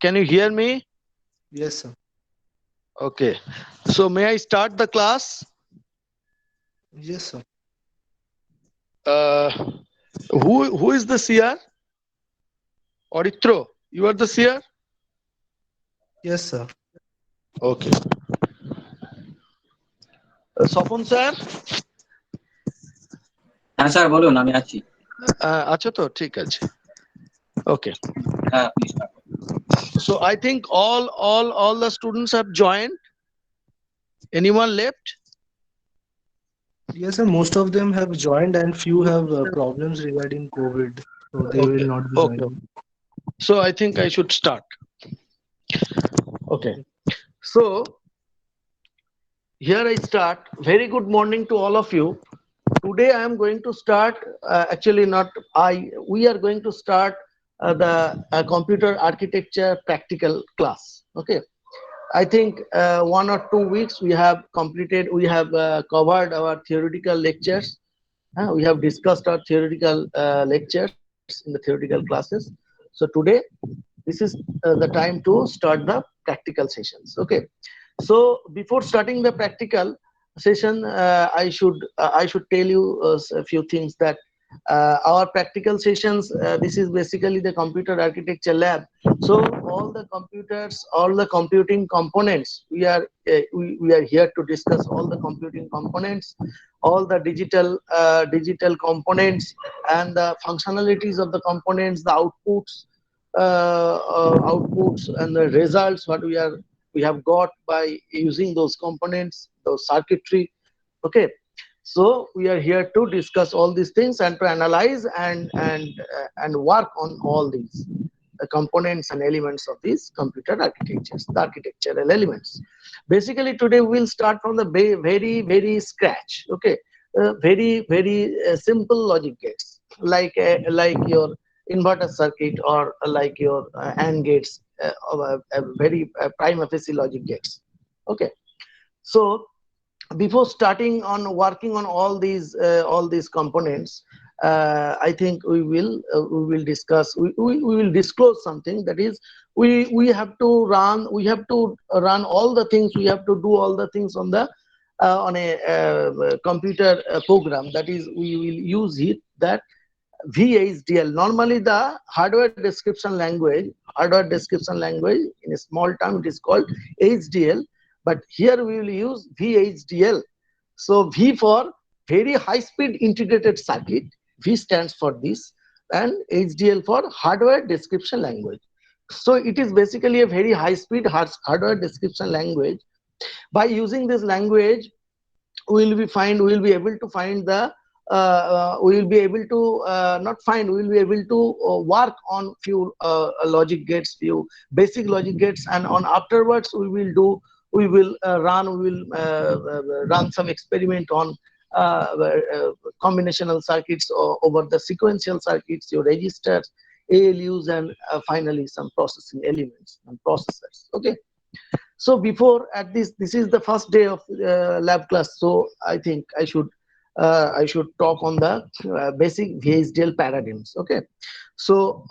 Can you hear me? Yes, sir. Okay. So may I start the class? Yes, sir. Uh, who is the seer? Auditro, you are the seer? Yes, sir. Okay. Sopon sir? হ্যাঁ sir বলুন আমি আছি আছো তো ঠিক আছে। Okay. হ্যাঁ আপনি start করুন। So I think all the students have joined. Anyone left? Yes, sir. Most of them have joined, and few have problems regarding COVID, so they will Okay. not be Okay. joining. So I think I should start. Okay. So here I start. Very good morning to all of you. Today I am going to start. Actually, not I. We are going to start the computer architecture practical class. Okay. I think 1 or 2 weeks we have completed. We have covered our theoretical lectures. We have discussed our theoretical lectures in the theoretical classes. So today, this is the time to start the practical sessions. Okay. So before starting the practical session, I should tell you a few things that our practical sessions. This is basically the computer architecture lab. So all the computers, all the computing components, we are here to discuss all the computing components, all the digital components, and the functionalities of the components, the outputs and the results what we have got by using those components, those circuitry. Okay. So we are here to discuss all these things and to analyze and work on all these components and elements of these computer architectures, the architectural elements. Basically today we will start from the very scratch. Okay. Very simple logic gates, like your inverter circuit, or like your AND gates, very prime facie logic gates. Okay. So before starting on working on all these components, I think we will discuss, we will disclose something, that is we have to run all the things, we have to do all the things on the on a computer program, that is we will use it, that VHDL. Normally, the hardware description language, in a small term, it is called HDL, but here we will use VHDL. So V for very high speed integrated circuit. V stands for this, and HDL for hardware description language. So it is basically a very high speed hardware description language. By using this language, we will be able to find the we will be able to not find we will be able to work on few logic gates, few basic logic gates, and on afterwards we will run some experiment on combinational circuits, or over the sequential circuits, your registers, ALUs, and finally some processing elements and processors. Okay. So before, at this is the first day of lab class, so I think I should talk on the basic VHDL paradigms. Okay. So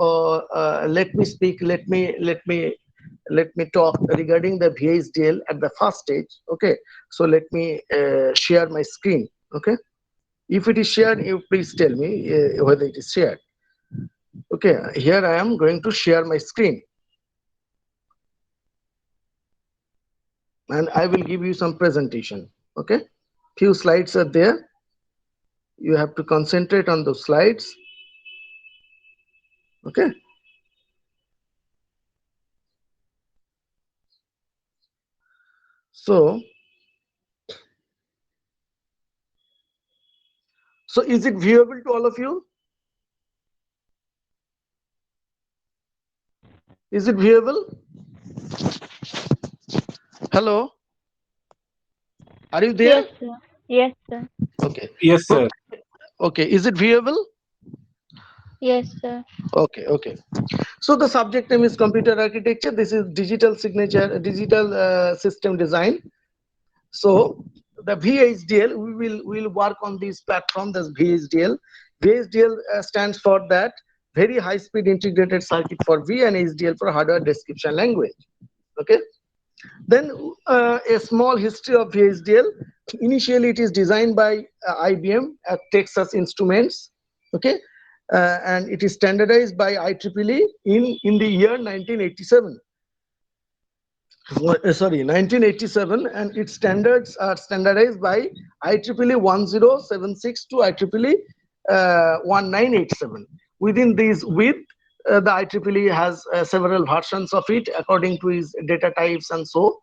let me speak, let me talk regarding the VHDL at the first stage. Okay. So let me share my screen. Okay. If it is shared, you please tell me whether it is shared. Okay. Here I am going to share my screen, and I will give you some presentation. Okay. Few slides are there. You have to concentrate on those slides. Okay. So is it viewable to all of you? Is it viewable? Hello, are you there? Yes, sir. Yes, sir. Okay. Yes, From, sir. okay, is it viewable? Yes, sir. Okay, okay. So the subject name is computer architecture. This is digital signature, digital system design. So the VHDL, we will work on this platform. This VHDL. VHDL stands for that very high speed integrated circuit for V, and HDL for hardware description language. Okay. Then a small history of VHDL. Initially, it is designed by IBM at Texas Instruments. Okay, and it is standardized by IEEE in the year 1987. Sorry, 1987, and its standards are standardized by IEEE 1076 to IEEE 1987. Within these, the IEEE has several versions of it according to its data types, and so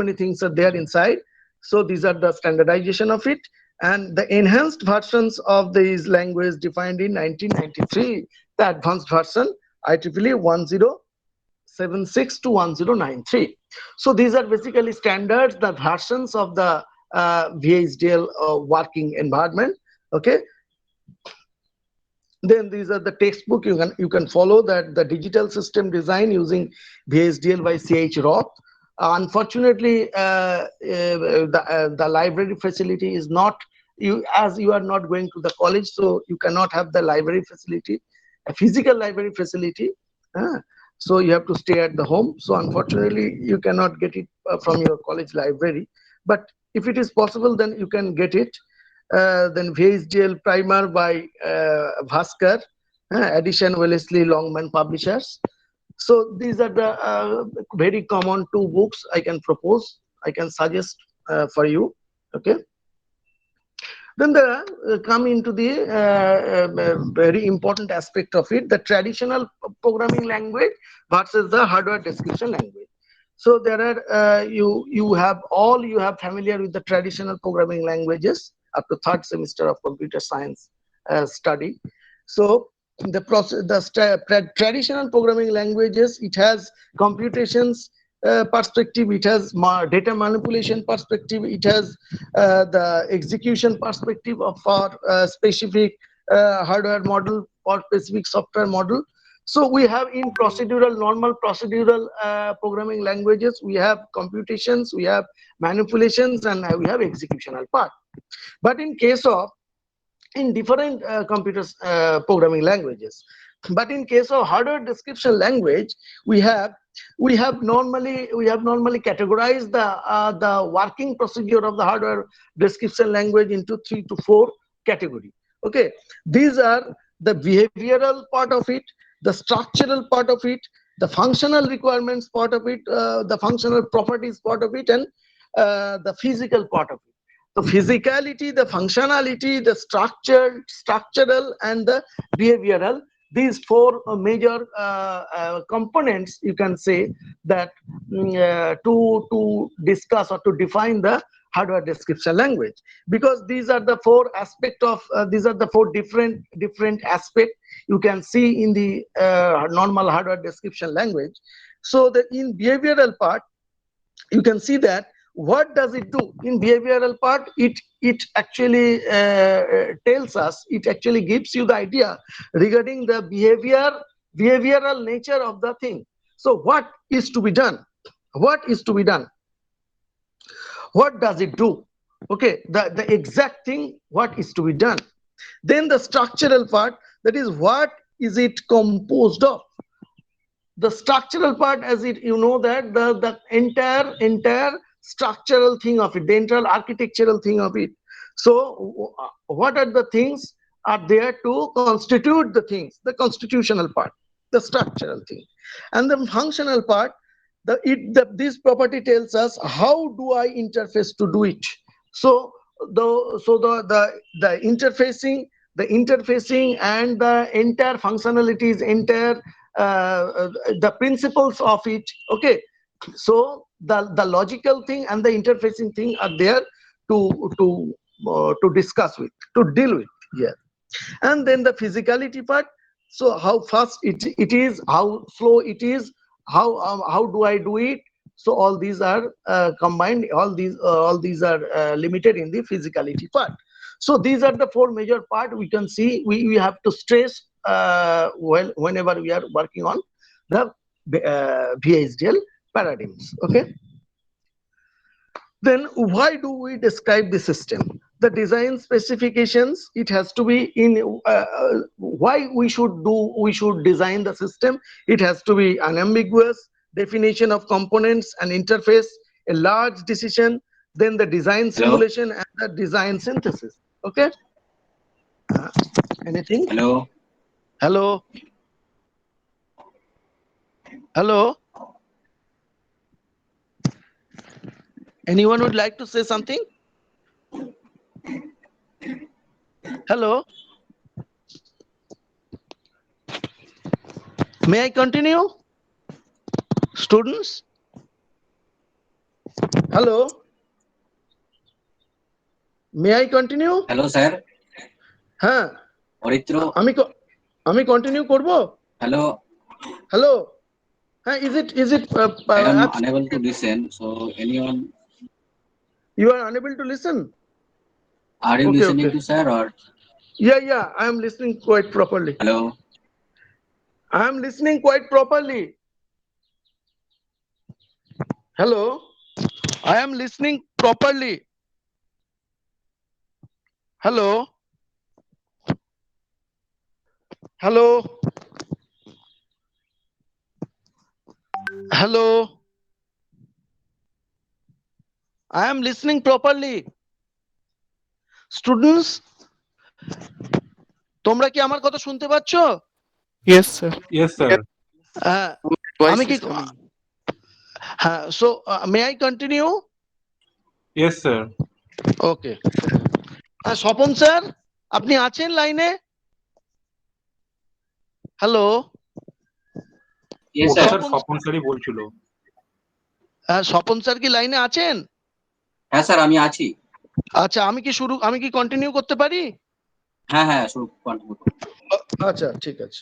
many things are there inside. So these are the standardization of it, and the enhanced versions of these language defined in 1993, the advanced version IEEE 1076 to 1093. So these are basically standards, the versions of the VHDL working environment. Okay. Then these are the textbook. You can follow that, the digital system design using VHDL by CH Roth. Unfortunately, the library facility is not, as you are not going to the college, so you cannot have the library facility, a physical library facility. So you have to stay at the home. So unfortunately, you cannot get it from your college library. But if it is possible, then you can get it. Then VHDL primer by Bhaskar, edition Wellesley Longman Publishers. So these are the very common two books I can propose, I can suggest for you. Okay. Then come into the very important aspect of it, the traditional programming language versus the hardware description language. So there are you have familiar with the traditional programming languages up to third semester of computer science study. So the traditional programming languages, it has computations perspective, it has data manipulation perspective, it has the execution perspective of our specific hardware model or specific software model. So we have in normal procedural programming languages, we have computations, we have manipulations, and we have executional part. But in different computers programming languages, but in case of hardware description language, we have normally categorized the working procedure of the hardware description language into 3 to 4 category. Okay, these are the behavioral part of it, the structural part of it, the functional requirements part of it, the functional properties part of it, and the physical part of it. The physicality, the functionality, the structural, and the behavioral. These 4 major components, you can say that to discuss or to define the hardware description language, because these are the 4 aspect of these are the 4 different aspect you can see in the normal hardware description language. So that in behavioral part, you can see that what does it do in behavioral part, it actually tells us, it actually gives you the idea regarding the behavioral nature of the thing. So what is to be done, what does it do? Okay, the exact thing, what is to be done. Then the structural part, that is what is it composed of. The structural part, as it, you know, that the entire structural thing of it, the entire architectural thing of it. So what are the things are there to constitute the things, the constitutional part, the structural thing. And the functional part, this property tells us how do I interface to do it. So the interfacing and the entire functionalities, entire the principles of it. Okay, so the logical thing and the interfacing thing are there to discuss with, to deal with here. And then the physicality part, so how fast it is, how slow it is, how do I do it. So all these are combined, all these are limited in the physicality part. So these are the 4 major part we can see, we have to stress well whenever we are working on the VHDL paradigms. Okay, then why do we describe the system? the design specifications, it has to be in why we should design the system. It has to be unambiguous definition of components and interface, a large decision, then the design Hello? simulation and the design synthesis. Okay. Uh, Anything? Hello? Hello? Hello? Anyone would like to say something? Hello? May I continue? Students? Hello? May I continue? Hello, sir? হ্যাঁ Oritro? আমি continue করব Hello? Hello হ্যাঁ is it I am unable to listen. So, anyone, you are unable to listen? are you Okay, listening okay. to sir or? Yeah, I am listening quite properly. Hello? I am listening quite properly. Hello? I am listening properly. Hello? Hello? Hello? I am listening properly. Students, তোমরা কি আমার কথা শুনতে পাচ্ছ? Yes, sir. Yes, sir. হ্যাঁ আমি কি হ্যাঁ so may I continue? Yes, sir. Okay Swapan sir আপনি আছেন লাইনে? হ্যালো Yes, ওটা sir. স্যার স্বপন স্যারই বলছিল। স্বপন স্যার কি লাইনে আছেন? হ্যাঁ স্যার আমি আছি। আচ্ছা আমি কি কন্টিনিউ করতে পারি? হ্যাঁ শুরু কন্টিনিউ করুন। আচ্ছা ঠিক আছে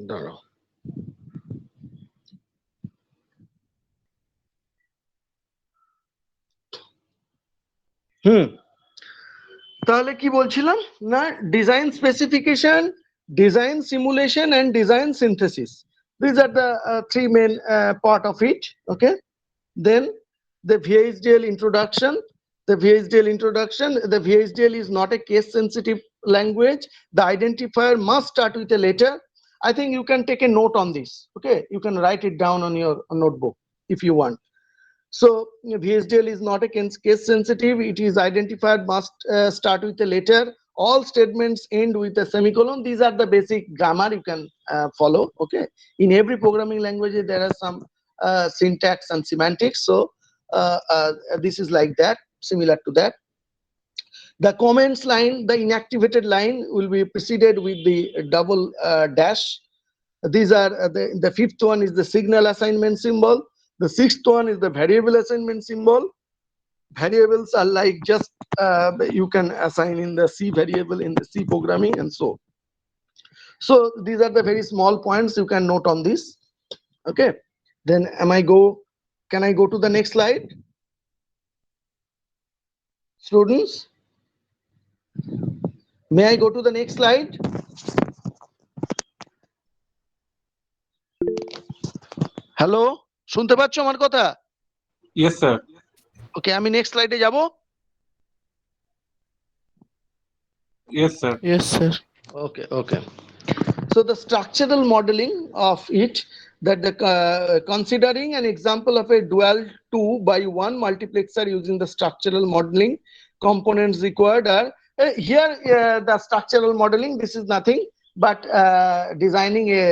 দাঁড়াও। তাহলে কি বলছিলাম না, design specification, design simulation and design synthesis, these are the three main part of it. Okay, then the VHDL introduction. The VHDL is not a case sensitive language. The identifier must start with a letter. I think you can take a note on this. Okay, you can write it down on your notebook if you want. So VHDL is not a case sensitive. It is identified must start with a letter. All statements end with a semicolon. These are the basic grammar you can follow. Okay, in every programming language there are some syntax and semantics. So this is like that, similar to that. The comments line, the inactivated line will be preceded with the double dash. These are the fifth one is the signal assignment symbol. The sixth one is the variable assignment symbol. Variables are like just you can assign in the C variable in the C programming and so. So these are the very small points you can note on this. Okay, then can I go to the next slide? Students, may I go to the next slide? Hello, শুনতে পাচ্ছ আমার কথা? Yes, sir. ওকে, আমি next স্লাইডে যাব। Yes, sir. Yes, sir. Okay. So the structural modeling of it, that the considering an example of a dual 2x1 multiplexer using the structural modeling, components required are here. The structural modeling, this is nothing but designing a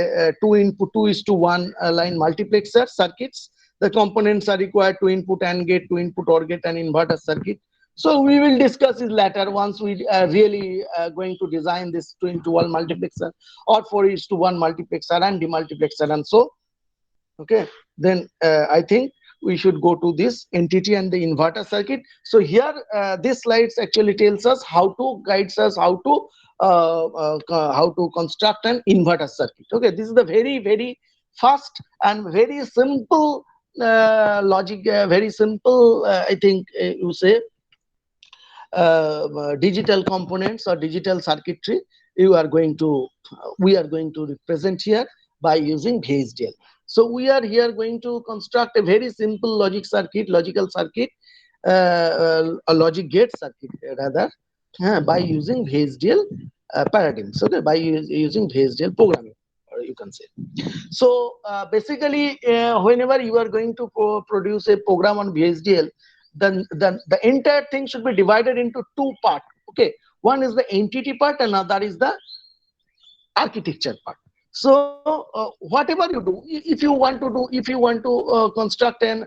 2:1 line multiplexer circuits. The components are required to input AND gate, to input OR gate and inverter circuit. So we will discuss it later once we really going to design this 2:1 multiplexer or 4:1 multiplexer and demultiplexer and so. Okay, then I think we should go to this entity and the inverter circuit. So here this slides actually tells us guides us how to construct an inverter circuit. Okay, this is the very fast and very simple logic, very simple I think you say digital components or digital circuitry we are going to represent here. by using VHDL. So we are here going to construct a very simple logical circuit, a logic gate circuit rather, by using VHDL paradigms. Okay, by using VHDL programming, or you can say. So basically, whenever you are going to produce a program on VHDL, then the entire thing should be divided into two parts. Okay, one is the entity part, and another is the architecture part. So whatever you do, if you want to do, if you want to construct an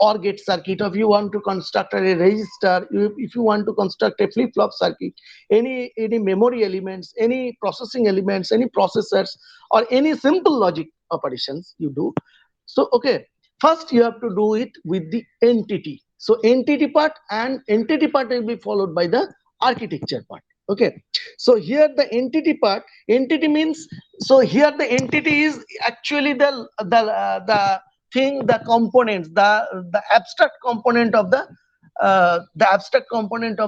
OR gate circuit, or if you want to construct a register, if you want to construct a flip-flop circuit, any memory elements, any processing elements, any processors, or any simple logic operations you do. So okay, first you have to do it with the entity. So entity part, and entity part will be followed by the architecture part. Okay, so here the entity part, entity means, so here the entity is actually the thing, the components, the abstract component of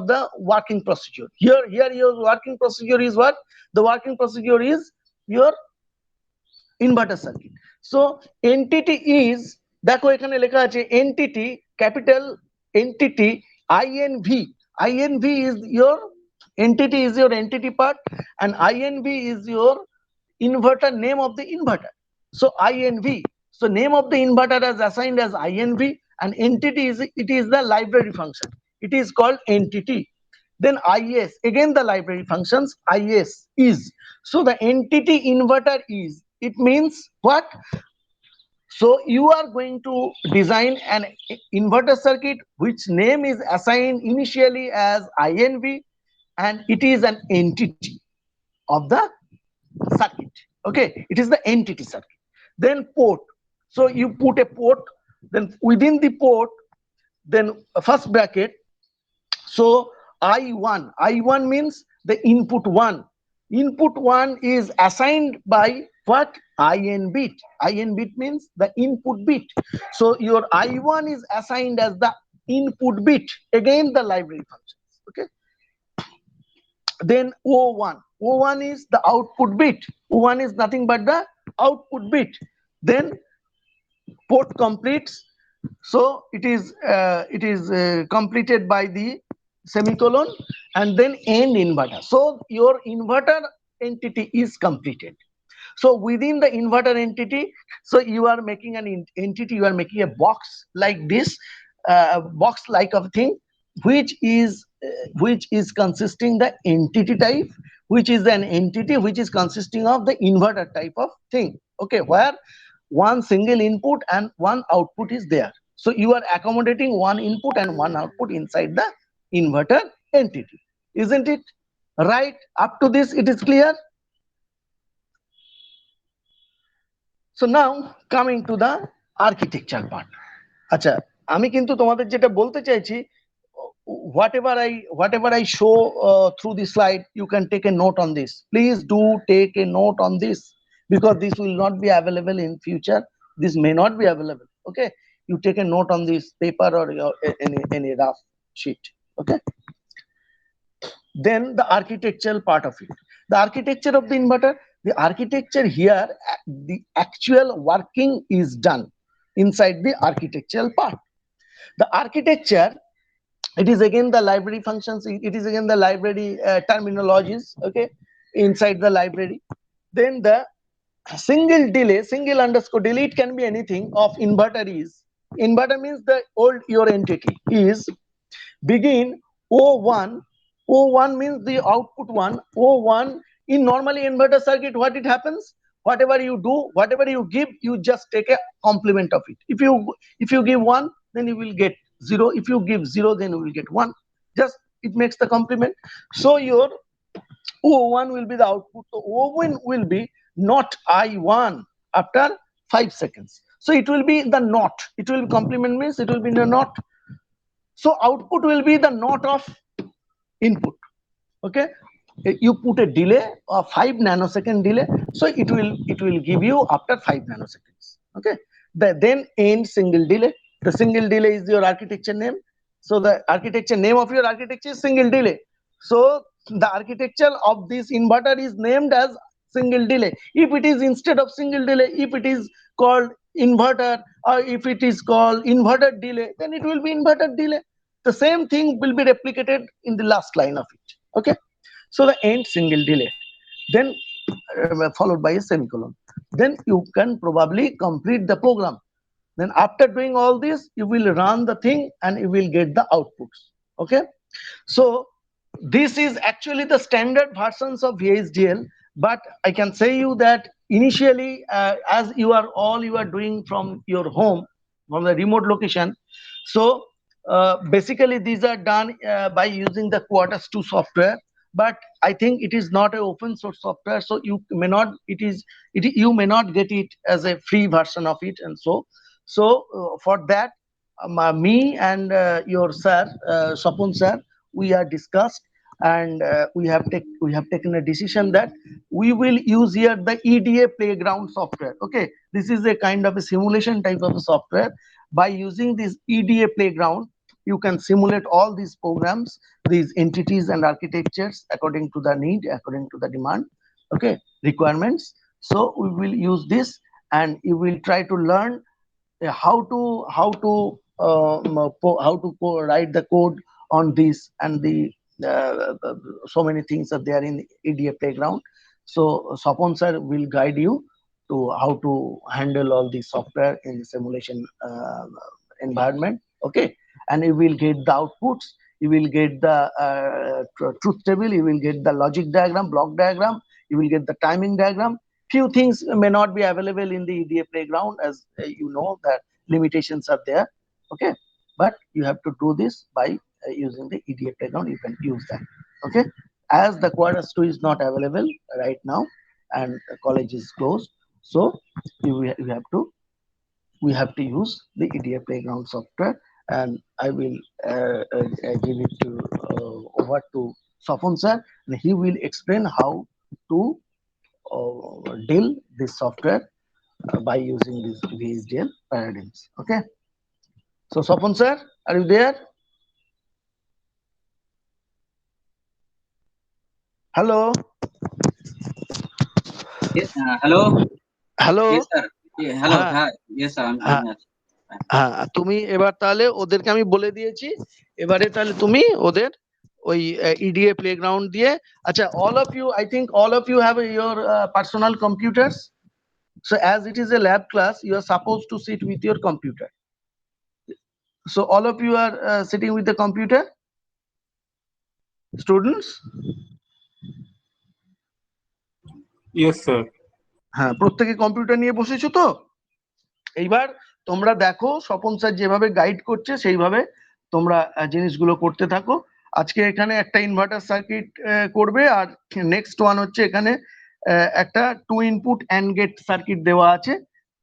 the working procedure. Here your working procedure is what? The working procedure is your inverter circuit. So entity is, দেখো এখানে লেখা আছে entity, capital entity, INV. INV is your entity, is your entity part, and INV is your inverter, name of the inverter. So INV, so name of the inverter is assigned as INV, and entity is, it is the library function, it is called entity. Then IS, again the library functions, IS is, so the entity inverter is, it means what? So you are going to design an inverter circuit which name is assigned initially as INV, and it is an entity of the circuit. Okay, it is the entity circuit. Then port, so you put a port, then within the port, then first bracket, so I1 means the input 1. Input 1 is assigned by what? IN bit. IN bit means the input bit. So your I1 is assigned as the input bit, again the library functions. Okay, then O1 is the output bit. O1 is nothing but the output bit. Then port completes, so it is completed by the semicolon, and then end inverter. So your inverter entity is completed. So within the inverter entity, so you are making an entity, you are making a box like this, box like of thing, which is consisting the entity type, which is an entity which is consisting of the inverter type of thing. Okay, where one single input and one output is there. So you are accommodating one input and one output inside the inverter entity, isn't it? Right, up to this it is clear. So now coming to the architecture part. আচ্ছা, আমি কিন্তু তোমাদের যেটা বলতে চাইছি, whatever I show through the slide, you can take a note on this. Please do take a note on this, because this will not be available in future. This may not be available. Okay, you take a note on this paper or your any rough sheet. Okay, then the architectural part of it, the architecture of the inverter. The architecture here, the actual working is done inside the architectural part. The architecture, it is again the library functions, it is again the library terminologies. Okay, inside the library. Then the single delay, single underscore delay, it can be anything of inverter is, inverter means the old your entity is begin O1. O1 means the output 1. O1 in normally inverter circuit, what it happens, whatever you do, whatever you give, you just take a complement of it. If you give 1, then you will get 0. If you give 0, then you will get 1. Just it makes the complement. So your O1 will be the output. So O1 will be not I1 after 5 seconds. So it will be the not, it will be complement means it will be the not. So output will be the not of input. Okay, you put a delay of 5 nanosecond delay, so it will give you after 5 nanoseconds. Okay, then end single delay. The single delay is your architecture name. So the architecture name of your architecture is single delay. So the architecture of this inverter is named as single delay. If it is instead of single delay, if it is called inverter, or if it is called inverted delay, then it will be inverted delay. The same thing will be replicated in the last line of it. Okay, so the end single delay, then followed by a semicolon. Then you can probably complete the program. Then after doing all this, you will run the thing and you will get the outputs. Okay, so this is actually the standard versions of VHDL, but I can say you that initially, as you are doing from your home, from the remote location, so basically these are done by using the Quartus 2 software. But I think it is not an open source software, so you may not you may not get it as a free version of it, and for that, me and your sir, Sapun sir, we are discussed, and we have taken a decision that we will use here the EDA playground software. Okay, this is a kind of a simulation type of a software. By using this EDA playground, you can simulate all these programs, these entities and architectures according to the need, according to the demand, okay, requirements. So we will use this, and you will try to learn how to write the code on this, and the so many things are there in EDA playground. So Sapon sir will guide you to how to handle all the software in simulation environment. Okay, and you will get the outputs, you will get the truth table, you will get the logic diagram, block diagram, you will get the timing diagram. Few things may not be available in the EDA playground, as you know that limitations are there. Okay, but you have to do this by using the EDA playground. You can use that. Okay, as the Quartus 2 is not available right now and the college is closed, so you have to we have to use the EDA playground software, and I will give it to over to Sopon sir, and he will explain how to deal this software by using these VHDL paradigms. Okay, so Sopon sir, are you there? Hello. Hello. Hello. Yes, sir. Yeah, hello. হ্যাঁ Hi. Yes, sir. হ্যাঁ I'm হ্যাঁ, তুমি এবার তাহলে ওদেরকে আমি বলে দিয়েছি, এবারে তাহলে তুমি ওদের ওই ইডিএ প্লেগ্রাউন্ড দিয়ে, আচ্ছা, all of you, I think all of you have your personal computers. So as it is a lab class, you are supposed to sit with your computer. So all of you are sitting with the computer, students? Yes, sir. হ্যাঁ, প্রত্যেকে computer নিয়ে বসেছো তো? এইবার তোমরা দেখো Swapan sir যেভাবে guide করছে সেইভাবে তোমরা জিনিসগুলো করতে থাকো। আজকে এখানে একটা ইনভার্টার সার্কিট করবে, আর নেক্সট ওয়ান হচ্ছে এখানে একটা 2 ইনপুট অ্যান্ড গেট সার্কিট দেওয়া আছে।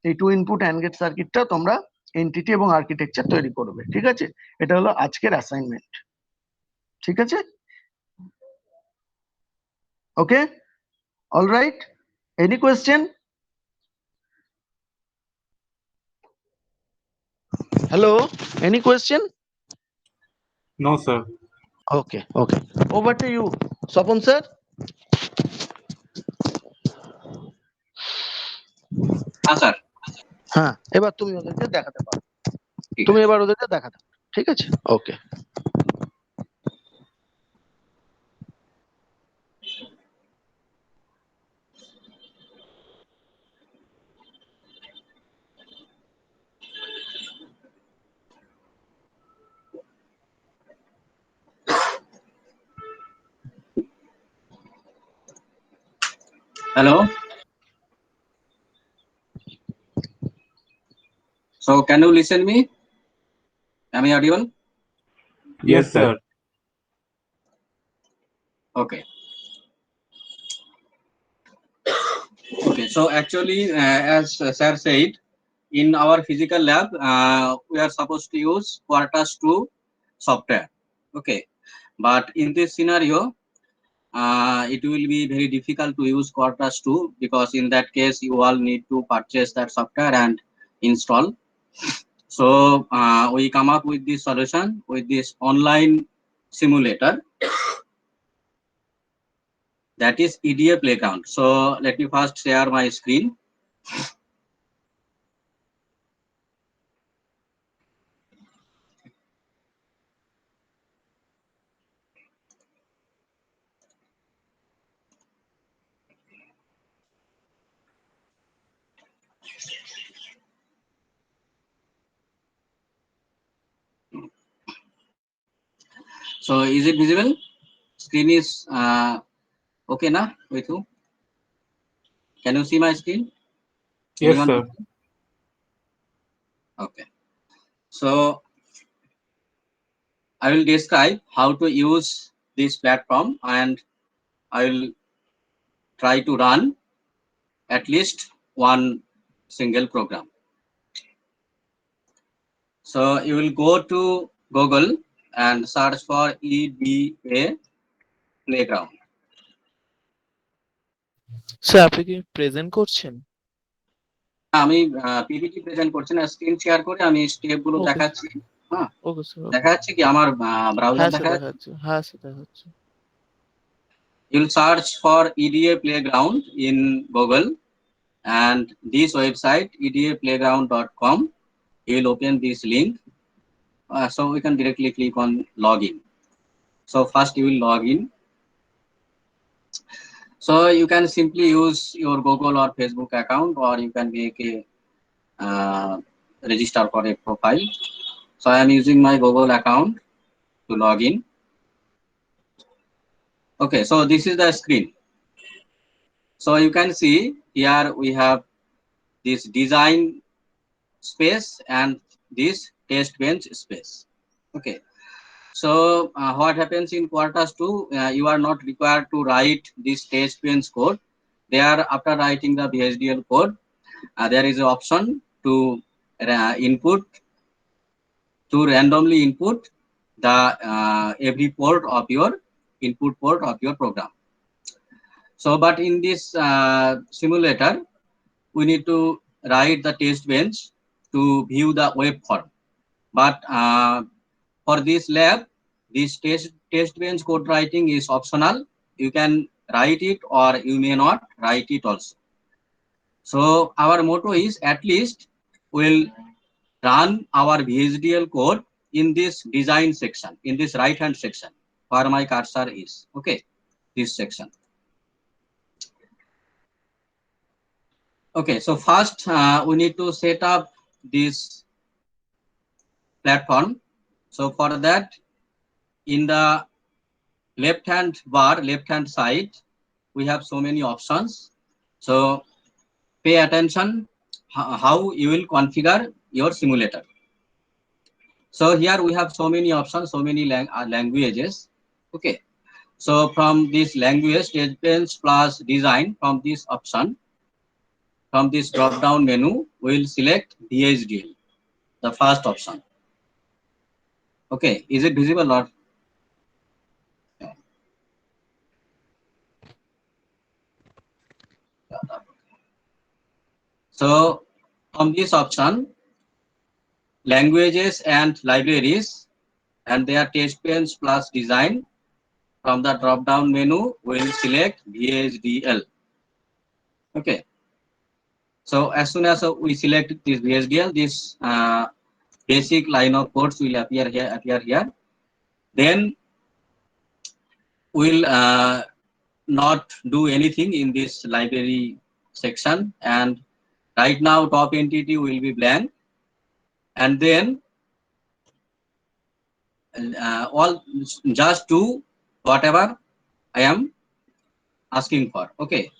এই 2 ইনপুট অ্যান্ড গেট সার্কিটটা তোমরা এনটিটি এবং আর্কিটেকচার তৈরি করবে। ঠিক আছে, এটা হলো আজকের অ্যাসাইনমেন্ট। ঠিক আছে, okay, alright, any question? Hello, any question? No, sir. Okay, okay. Over to you, Sopon sir. sir. হ্যাঁ, এবার তুমি ওদেরকে দেখাতে পারো, ঠিক তুমি আছে। এবার ওদেরকে দেখাতে পারো। ঠিক আছে, ওকে। Hello. So can you listen me? Am I audible? Yes, sir. Okay. Okay. So actually, as sir said, in our physical lab, we are supposed to use Quartus 2 software. Okay. But in this scenario, it will be very difficult to use Quartus 2, because in that case, you all need to purchase that software and install. So we come up with this solution with this online simulator. that is EDA Playground. So let me first share my screen. So is it visible? Screen is okay now with you? Can you see my screen? Yes, Anyone? sir. Okay. So I will describe how to use this platform, and I will try to run at least one single program. So you will go to Google and search for EDA Playground. Sir আপনি কি present করছেন? আমি PPT present করছি না, screen share করে আমি step গুলো ওকে দেখাচ্ছি। হ্যাঁ, ওকে স্যার দেখা যাচ্ছে কি আমার ব্রাউজার হ্যাঁ স্যার দেখা যাচ্ছে? দেখাচ্ছে, হ্যাঁ স্যার দেখাচ্ছে। You will search for EDA Playground in Google, and this website edaplayground.com. You will open this link, so we can directly click on login. So first you will log in. So you can simply use your Google or Facebook account, or you can make a register for a profile. So I am using my Google account to log in. Okay, so this is the screen. So you can see here we have this design space and this test bench space. Okay, so what happens in Quartus 2, you are not required to write this test bench code. There, after writing the VHDL code, there is an option to randomly input the every port of your input port of your program. So but in this simulator, we need to write the test bench to view the web form. But for this lab, this test bench code writing is optional. You can write it or you may not write it also. So our motto is at least we'll run our VHDL code in this design section, in this right hand section where my cursor is. Okay, this section. Okay, so first we need to set up this platform. So for that, in the left hand bar, left hand side, we have so many options. So pay attention how you will configure your simulator. So here we have so many options, so many languages. Okay, so from this language, test bench plus design, from this option, from this drop down menu, we will select VHDL, the first option. Okay, is it visible or? So from this option, languages and libraries, and their test bench plus design, from the drop down menu, we'll select VHDL. Okay, so as soon as we select this VHDL, this basic line of codes will appear here. Then we'll not do anything in this library section, and right now top entity will be blank, and then all just do whatever I am asking for. Okay,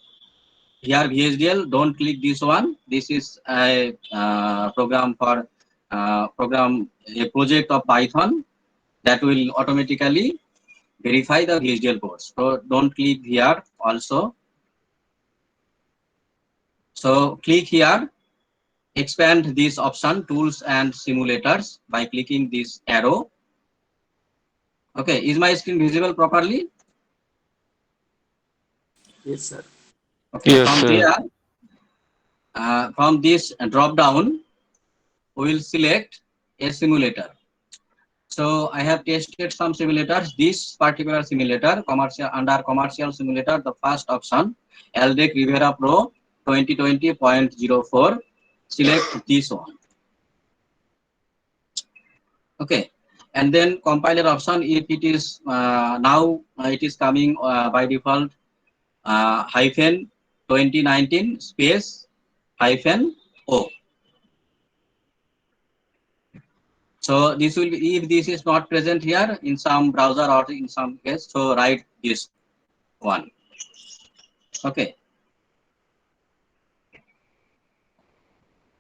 here VHDL, don't click this one. This is a program for a project of Python that will automatically verify the VHDL codes. So don't click here also. So click here, expand this option, tools and simulators, by clicking this arrow. Okay, is my screen visible properly? Yes, sir. Okay, Yes, from sir. there, from this drop down, we will select a simulator. So I have tested some simulators. This particular simulator, under commercial simulator, the first option, Aldec Rivera Pro 2020.04. Select this one. Okay, and then compiler option. If it is now it is coming by default hyphen 2019 space hyphen O. So this will be, if this is not present here in some browser or in some case, so write this one. Okay.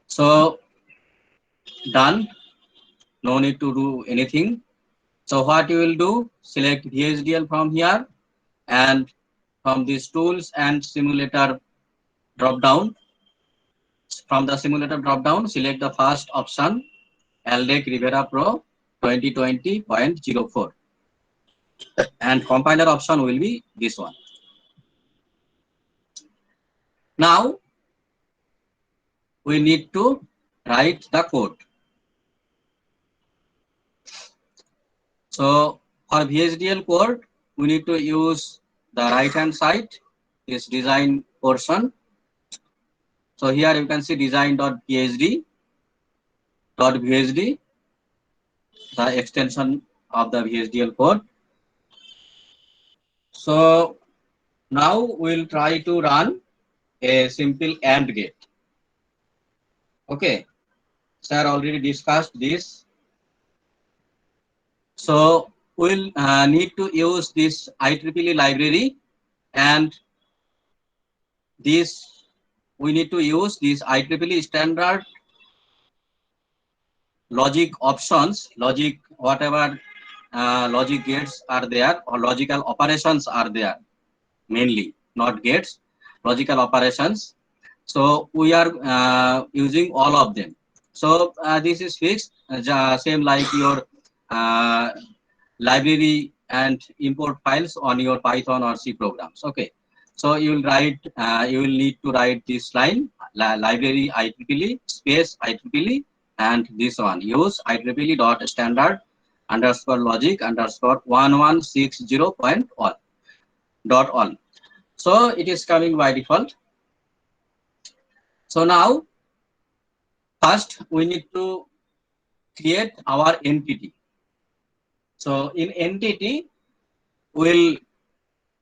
So done. No need to do anything. So what you will do, select VHDL from here, and from these tools and simulator drop down. From the simulator drop down, select the first option, Aldec Rivera Pro 2020.04. And compiler option will be this one. Now we need to write the code. So for VHDL code, we need to use the right hand side, this design portion. So here you can see design.phd, the extension of the VHDL code. So now we'll try to run a simple AND gate. Okay, sir already discussed this. So we'll need to use this IEEE library, and this we need to use this IEEE standard logic options, logic whatever logic gates are there or logical operations are there, mainly not gates, logical operations. So we are using all of them. So this is fixed, same like your library and import files on your Python or C programs. Okay, so you will write, you will need to write this line, library IEEE space IEEE, and this one, use IEEE dot standard underscore logic underscore 1160.all dot all. So it is coming by default. So now first we need to create our entity. So in entity, we'll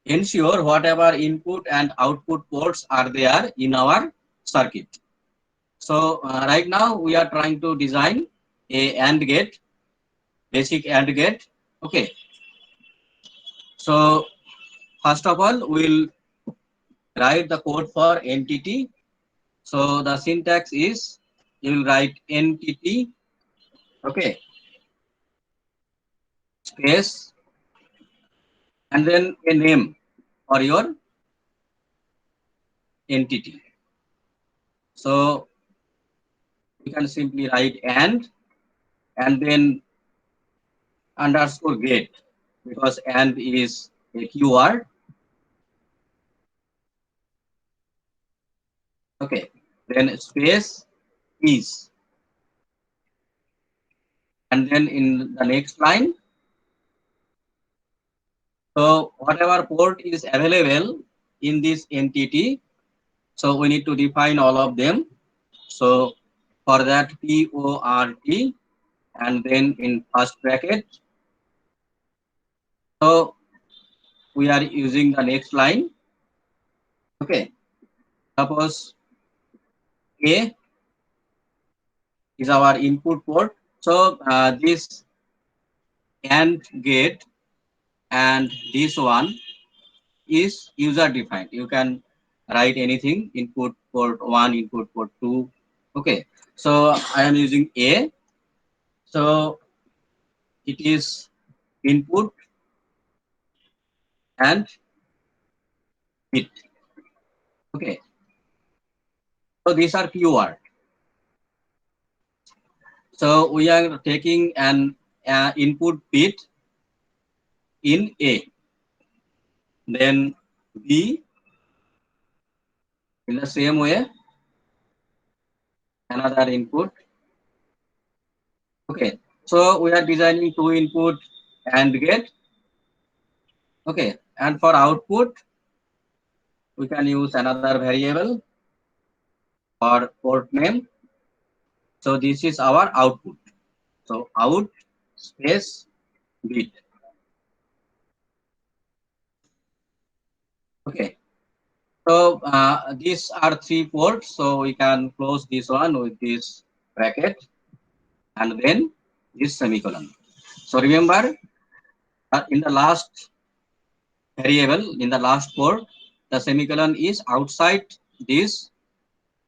ensure whatever input and output ports are there in our circuit. So right now we are trying to design a AND gate, basic AND gate. Okay. So first of all, we'll write the code for entity. So the syntax is, you will write entity, okay, space, and then a name for your entity. So you can simply write and then underscore gate, because and is a keyword. Okay, then space is, and then in the next line, so whatever port is available in this entity, so we need to define all of them. So for that, PORT, and then in first bracket. So we are using the next line. Okay, suppose A is our input port. So this AND gate and this one is user defined. You can write anything, input port 1, input port 2. Okay, so I am using A. So it is input and bit. Okay, so these are keyword. So we are taking an input bit in A, then B in the same way, another input. Okay, So we are designing two input AND gate. Okay, and for output, we can use another variable or port name. So this is our output. So out space bit. Okay. So these are three ports. So we can close this one with this bracket and then this semicolon. So remember, in the last variable, in the last port, the semicolon is outside this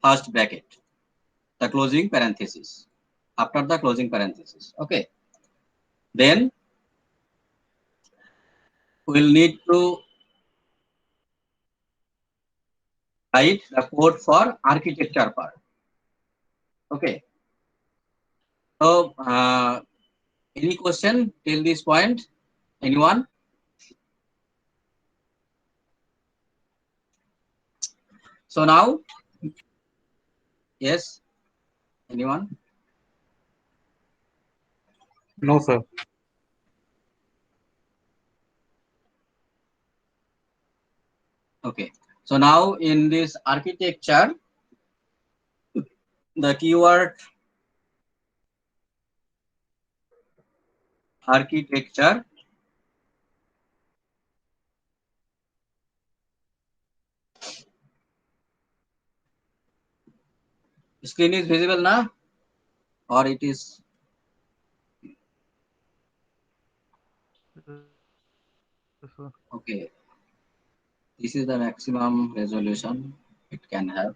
first bracket, the closing parenthesis, after the closing parenthesis. Okay. Then we'll need to write the code for architecture part. Okay. So any question till this point? Anyone? So now, yes, anyone? No, sir. Okay. So now in this architecture, the keyword architecture screen is visible now, or it is okay. This is the maximum resolution it can have.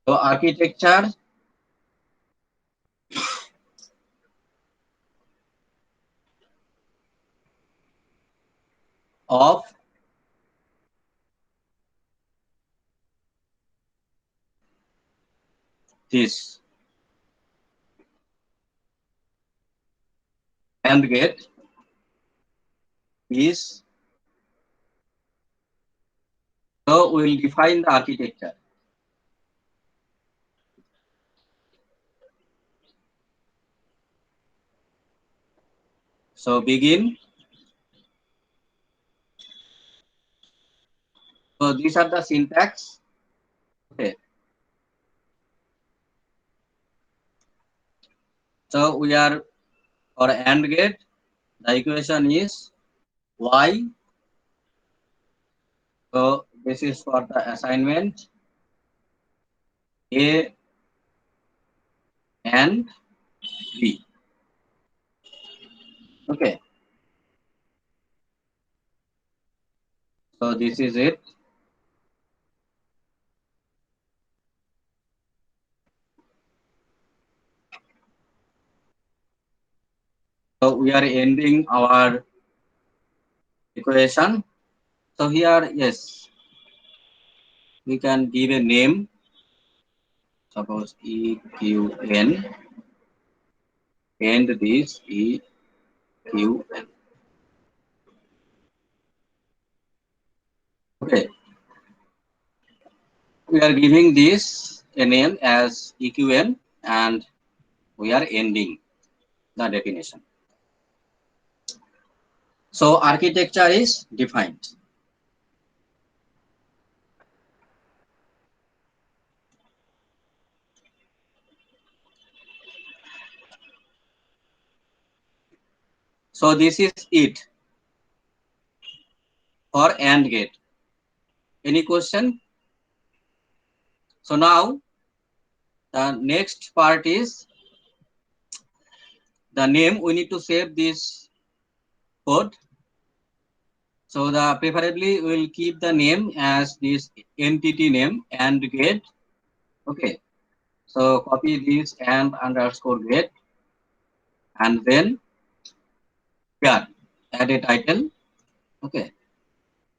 So architecture of this AND gate is, so we will define the architecture. So begin. So these are the syntax. Okay. So we are for AND gate, the equation is y. So this is for the assignment A and B. Okay. So this is it. So we are ending our equation. So here, yes, we can give a name. Suppose EQN and this EQN. Okay. We are giving this a name as EQN and we are ending the definition. So architecture is defined. So this is it for AND gate. Any question? So now the next part is the name. We need to save this code. So the preferably we will keep the name as this entity name AND gate. Okay. So copy this AND underscore gate and then here add a title. Okay.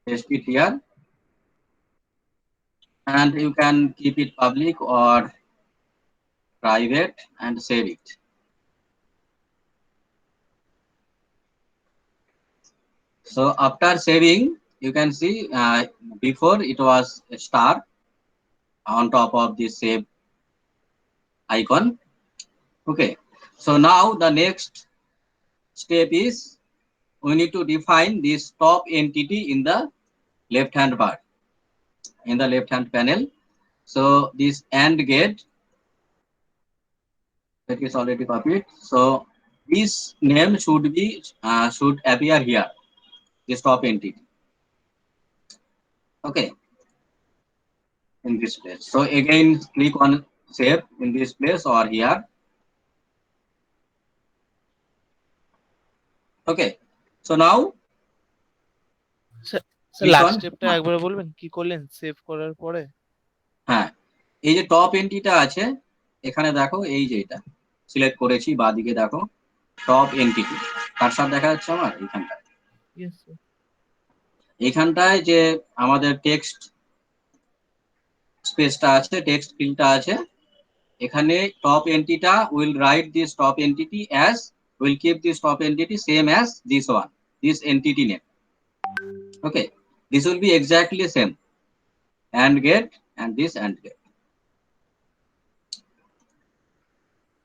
Paste it here. And you can keep it public or private and save it. So after saving, you can see before it was a star, on top of this save icon. Okay, so now the next step is we need to define this top entity in the left hand bar, in the left hand panel. So this AND gate that is already copied. So this name should appear here, this top entity. Okay, in this place. So again, click on save in this place or here. Okay, so now sir sir click last on স্টেপটা একবার বলবেন কি করলেন save করার পরে? হ্যাঁ, এই যে টপ এন্ট্রিটা আছে এখানে দেখো, এই যে এটা সিলেক্ট করেছি বাঁদিকে দেখো টপ এন্টিটি কারসার দেখা যাচ্ছে আমার এইখানটায়। Yes sir. এইখানটায় যে আমাদের টেক্সট স্পেসটা আছে, টেক্সট ফিল্ডটা আছে, এখানে টপ এন্টিটা will write this top entity as will keep this top entity same as this one, this entity name. Okay, this will be exactly same AND gate and this AND gate.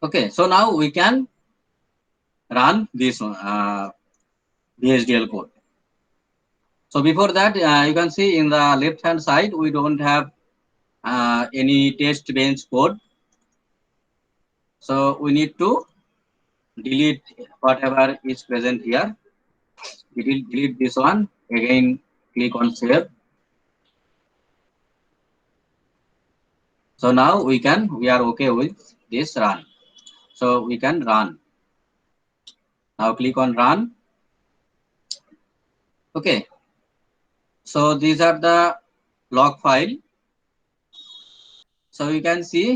Okay, so now we can run this VHDL code. So before that, you can see in the left hand side we don't have any test bench code, so we need to delete whatever is present here. We will delete this one. Again, click on save. So now we are okay with this run, so we can run. Now click on run. Okay, so these are the log file. So you can see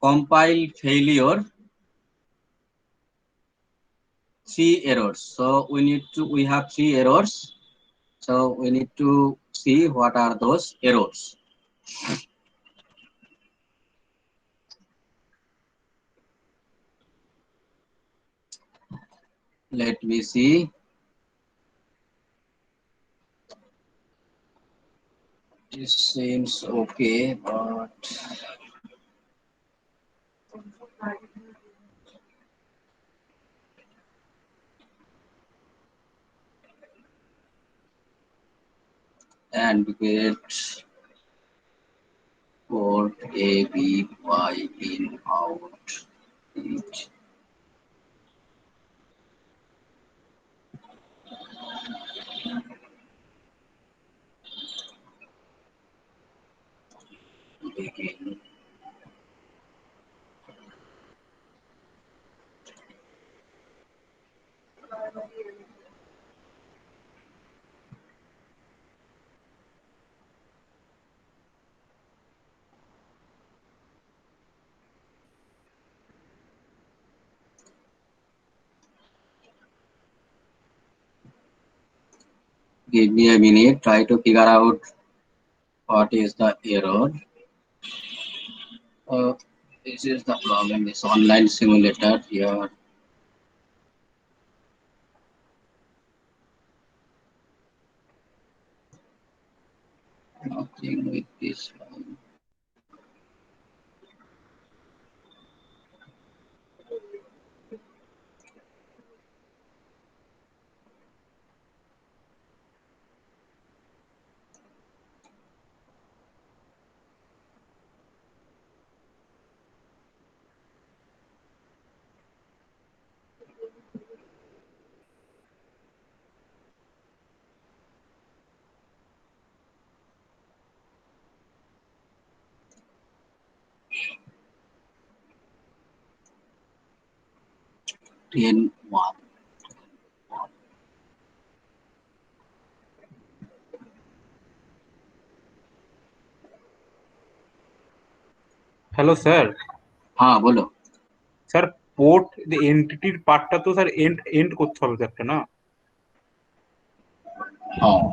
compile failure, 3 errors. So we have 3 errors. So we need to see what are those errors. Let me see. This seems okay, but and get port ABY in out. Begin. Give me a minute, try to figure out what is the error. This is the problem, this online simulator here. Nothing with this one. Ten one. Hello sir. হ্যাঁ বলো। Sir port এন্টিটির পার্টটা তো sir and and করতে হবে তো একটা, না? হ্যাঁ,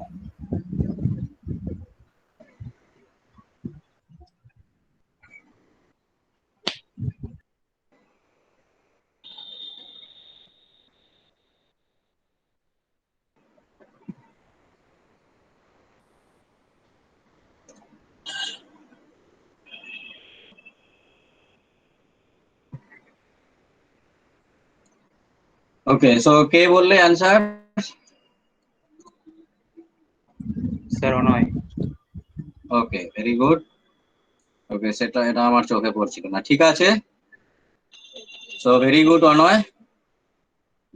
ওকে, সো কে বললে answer? Sir Anay. Okay, very good. Okay, এটা আমার চোখে পড়ছিল না, ঠিক আছে। So very good Anay,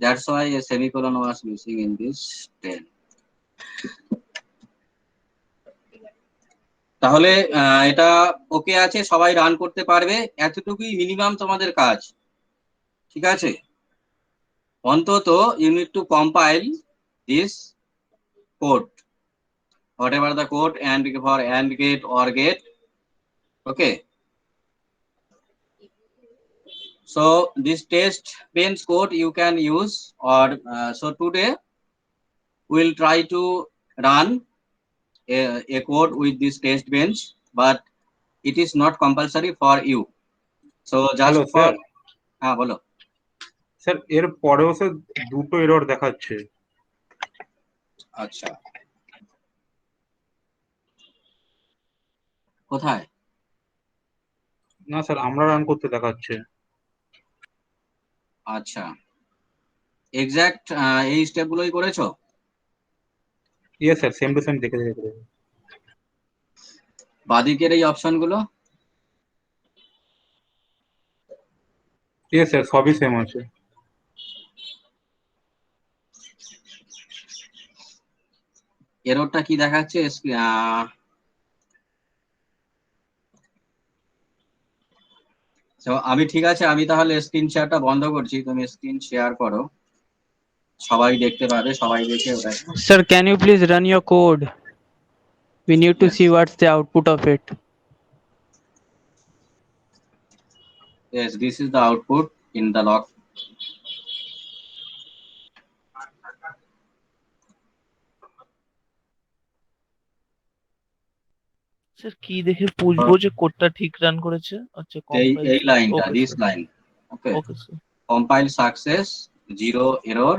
that's why a semicolon was missing in this 10। তাহলে এটা ওকে আছে, সবাই রান করতে পারবে, এতটুকুই মিনিমাম তোমাদের কাজ, ঠিক আছে। অন্তত you need to compile this code, whatever the code and for and get or get. Okay, so this test bench code you can use, or so today we'll try to run a code with this test bench, but it is not compulsory for you. So just hello for sir. bolo. Sir এর পরেও sir দুটো error দেখাচ্ছে। আচ্ছা, কোথায়? না sir, আমরা run করতে দেখাচ্ছে। আচ্ছা, এক্সাক্ট এই স্টেপগুলোই করেছো? Yes sir, same to same দেখে দেখে করে। বাদিকের এই অপশনগুলো? ইয়েস স্যার, সবই সেম আছে। এররটা কি দেখাচ্ছে? তো আমি ঠিক আছে, আমি তাহলে স্ক্রিন শেয়ারটা বন্ধ করছি, তুমি স্ক্রিন শেয়ার করো, সবাই দেখতে পাবে, সবাই দেখে ওটা। Sir, can you please run your code? We need to Yes. see what's the output of it. Yes, this is the output in the log. Sir কি দেখে বুঝবো যে কোডটা ঠিক রান করেছে? আচ্ছা, কম্পাইল। এই লাইনটা, ওকে this sir, line. Okay, okay sir. compile success, 0 error,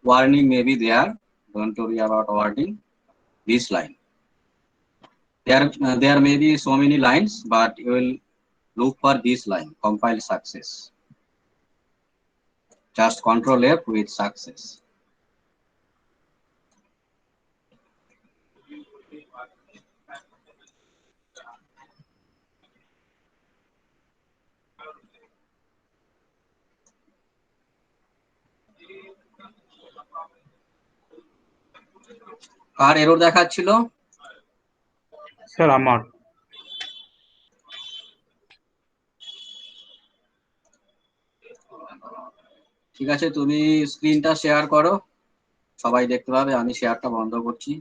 warning may be there, don't worry about warning. This line, there may be so many lines, but you will look for this line, compile success. Just control F with success. Car error দেখাচ্ছিল? Sir আমার। ঠিক আছে, তুমি স্ক্রিনটা share করো, সবাই দেখতে পাবে, আমি শেয়ারটা বন্ধ করছি।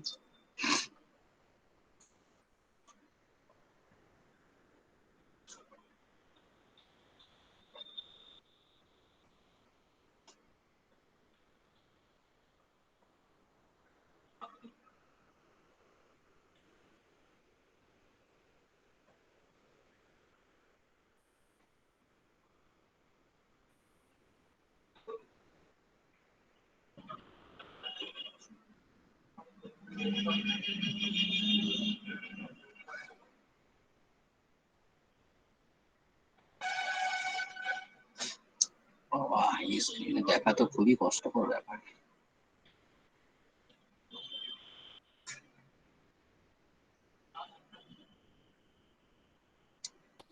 বাবা, এই স্ক্রিনে দেখা তো খুবই কষ্টকর ব্যাপার।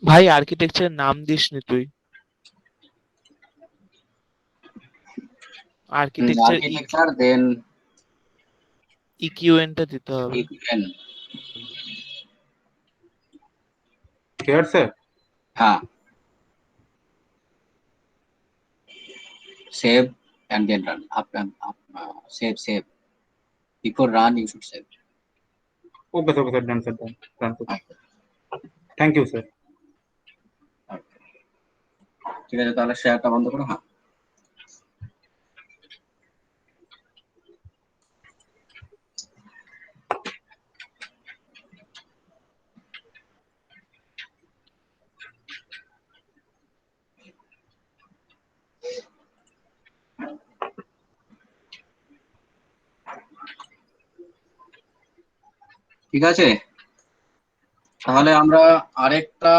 ভাই আর্কিটেকচারের নাম দিসনি তুই। আর্কিটেকচার আর্কিটেকচার, দেন ইকিউএনটা দিতে হবে। ইকুয়েন। Here sir. হ্যাঁ, save and then run. Save. Before run, you should save. Okay sir, okay sir, done sir, done done sir. Thank you sir. ঠিক আছে, তাহলে শেয়ারটা বন্ধ করো। হ্যাঁ, ঠিক আছে, তাহলে আমরা আরেকটা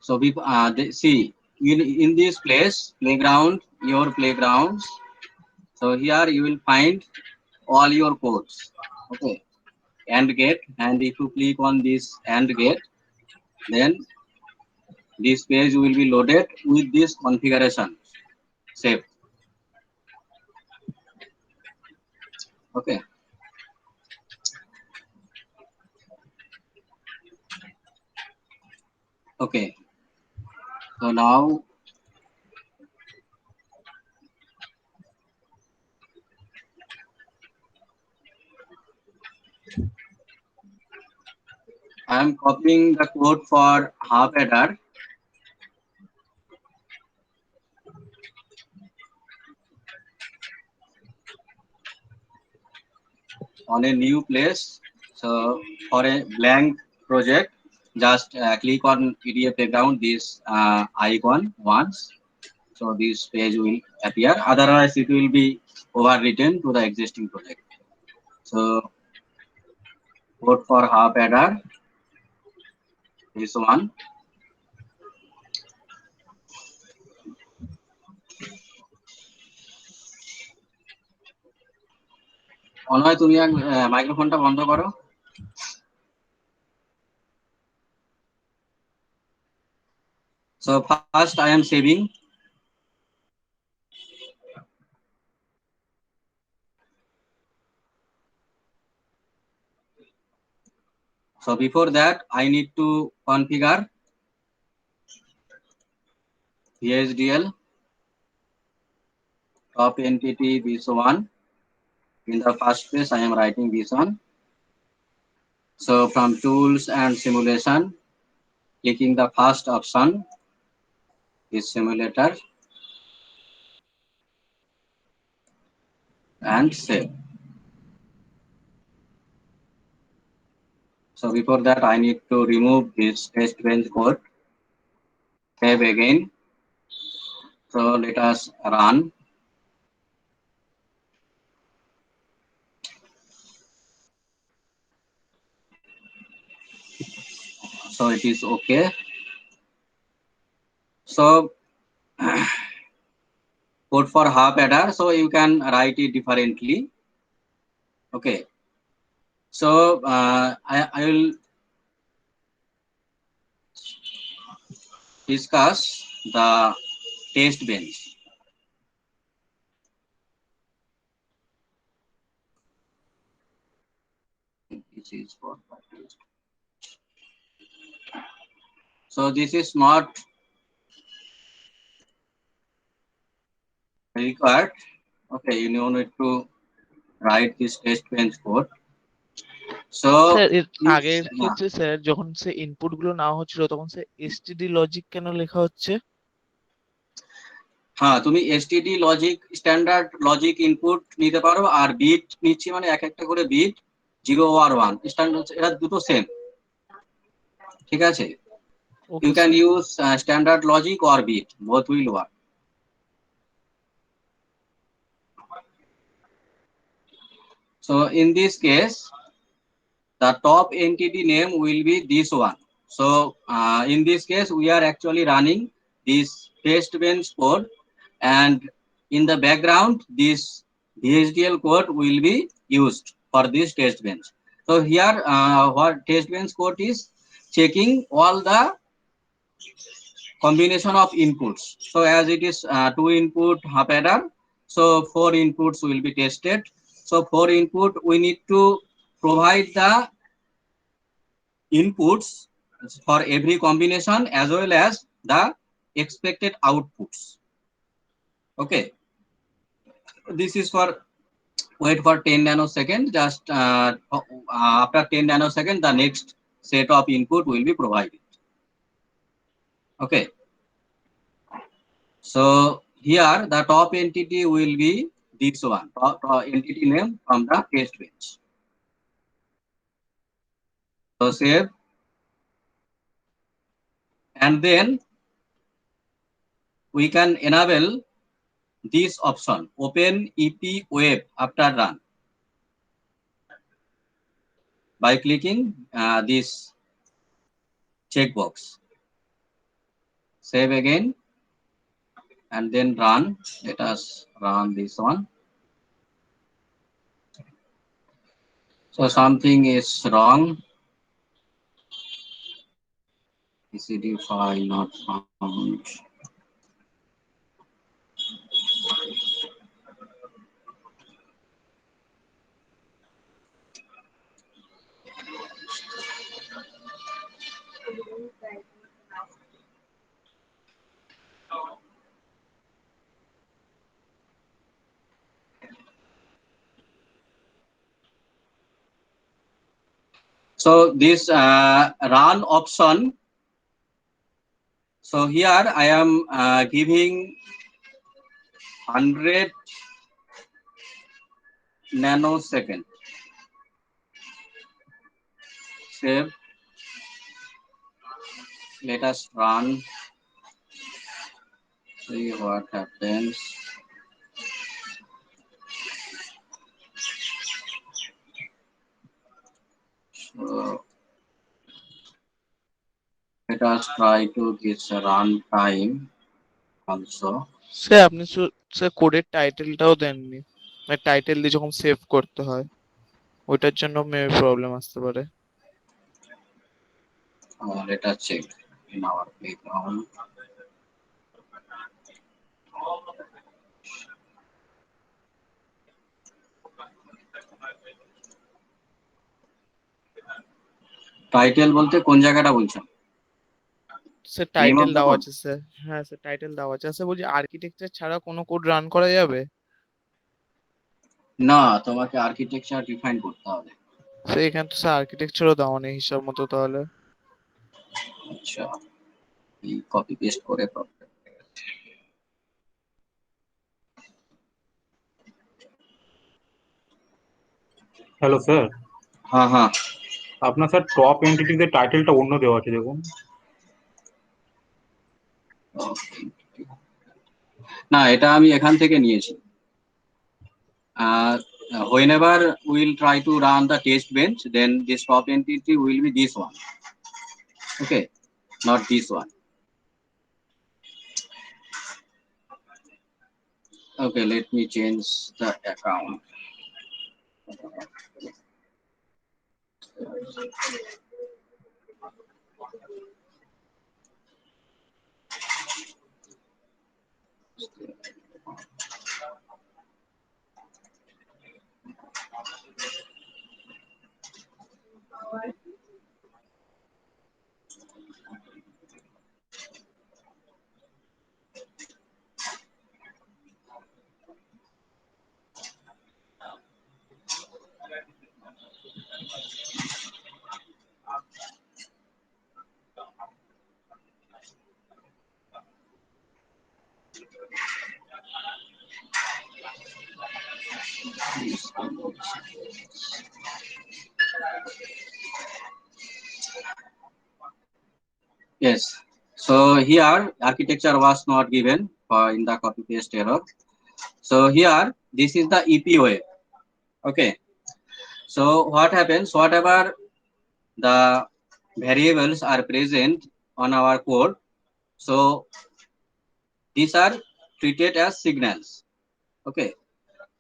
So we see in this place playground, your playgrounds. So here you will find all your codes. Okay, AND gate, and if you click on this AND gate, then this page will be loaded with this configuration. Save. Okay. Okay. So now I am copying the code for half adder. On a new place. So for a blank project, just click on EDA playground, this icon once. So this page will appear. Otherwise, it will be overwritten to the existing project. So code for half adder, this one. Onoy তুমি মাইক্রোফোনটা বন্ধ করো। So first I am saving. So before that I need to configure VHDL top entity this one. In the first place I am writing this one. So from tools and simulation, clicking the first option is simulator and save. So before that I need to remove this test bench code. Save again. So let us run. So it is okay. So code for half adder, so you can write it differently. Okay. So I will discuss the test bench. This is for test. So this is not required. Okay, you need to write this test bench code. So sir এর আগের ক্ষেত্রে sir যখন সে input গুলো নেওয়া হচ্ছিল তখন সে STD logic কেন লেখা হচ্ছে? হ্যাঁ, তুমি STD logic standard logic input নিতে পারো, আর বিট নিচ্ছি মানে এক একটা করে বিট 0 আর 1 স্ট্যান্ডার্ড, এটা দুটো সেম। ঠিক আছে, you can use standard logic or bit, both will work. So in this case the top entity name will be this one. So in this case we are actually running this test bench code, and in the background this VHDL code will be used for this test bench. So here what test bench code is checking all the combination of inputs. So as it is 2 input half adder, so 4 inputs will be tested. So 4 input we need to provide the inputs for every combination as well as the expected outputs. Okay, this is for wait for 10 nanosecond. Just after 10 nanosecond the next set of input will be provided. Okay, so here the top entity will be this one, top entity name from the test bench. So save, and then we can enable this option, open EP web after run, by clicking this checkbox. save again, and then run. Let us run this one. So something is wrong. ECD file not found. So this run option. So here I am giving 100 nanosecond. Save. Let us run. See what happens. So let us try to this run time also. Sir আপনি sir কোডের টাইটেলটাও দেননি, মানে title দিয়ে যখন save করতে হয় ওইটার জন্য মেবি প্রবলেম আসতে পারে। Let us check in our playground. Title বলতে কোন জায়গাটা বলছেন? Sir Name title of the দেওয়া code? আছে স্যার। হ্যাঁ স্যার টাইটেল দেওয়া আছে। স্যার বলছি আর্কিটেকচার ছাড়া কোনো কোড রান করা যাবে? না, তোমাকে আর্কিটেকচার ডিফাইন করতে হবে। স্যার এখানে তো স্যার আর্কিটেকচারও দেওয়া নেই হিসাব মতো তাহলে। আচ্ছা, এই কপি পেস্ট করে প্রবলেম। হ্যালো স্যার, হ্যাঁ হ্যাঁ, আপনার স্যার টপ এন্টিটিতে টাইটেলটা অন্য দেওয়া আছে দেখুন। না এটা আমি এখান থেকে নিয়েছি। Whenever we'll try to run the test bench, then this top entity will be this one. Okay, not this one. Okay, let me change the account. Yes. So here architecture was not given in the copy paste error. So here this is the EP wave. Okay. So what happens? Whatever the variables are present on our code, so these are treated as signals. Okay.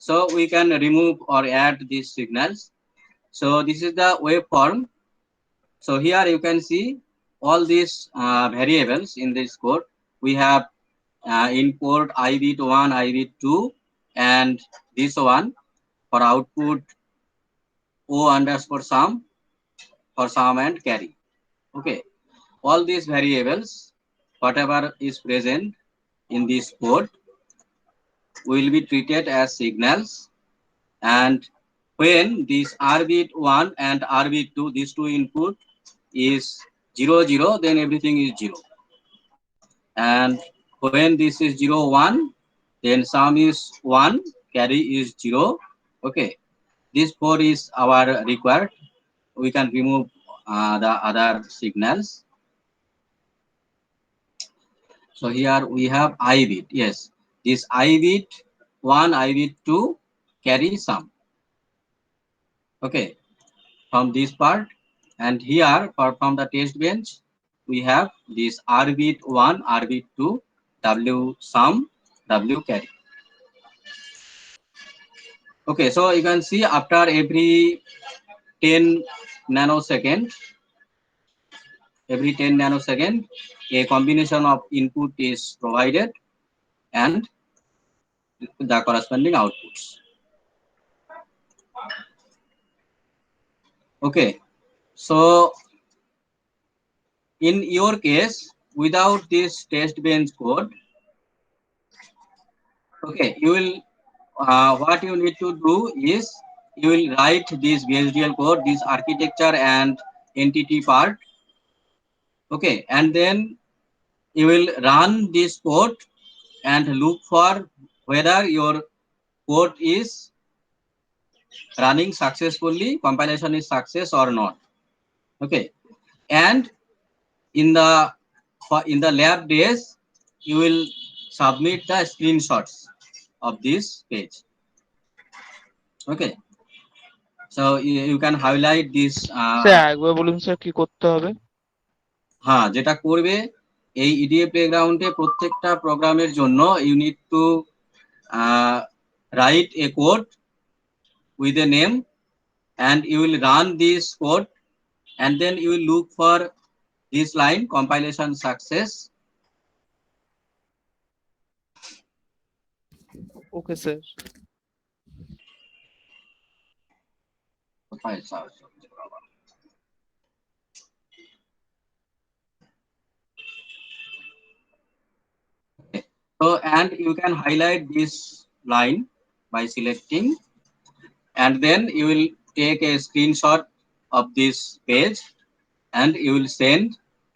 So we can remove or add these signals. So this is the waveform. So here you can see all these variables in this code. We have input I bit 1, I bit 2, and this one for output O underscore sum for sum and carry. Okay, all these variables, whatever is present in this code, will be treated as signals. And when this R bit 1 and R bit 2, these two input is 0, 0, then everything is 0. And when this is 0, 1, then sum is 1, carry is 0. Okay, this 4 is our required. We can remove the other signals. So here we have I bit. Yes, this I bit 1, I bit 2 carry sum. Okay, from this part, and here from the test bench we have this R bit 1, R bit 2, W sum, W carry. Okay, so you can see after every 10 nanosecond, a combination of input is provided and the corresponding outputs. Okay, so in your case, without this test bench code, okay, you will what you need to do is you will write this VHDL code, this architecture and entity part. Okay, and then you will run this code and look for whether your code is running successfully, compilation is success or not. Okay, and in the lab days you will submit the screenshots of this page. Okay, so you can highlight this. Sir একবার বলুন sir কি করতে হবে? হ্যাঁ, যেটা করবে এই ইডিএ প্লেগ্রাউন্ডে প্রত্যেকটা প্রোগ্রামের জন্য you need to write a code with a name and you will run this code and then you will look for this line compilation success. Okay sir. So and you can highlight this line by selecting and then you will take a screenshot of this page and you will send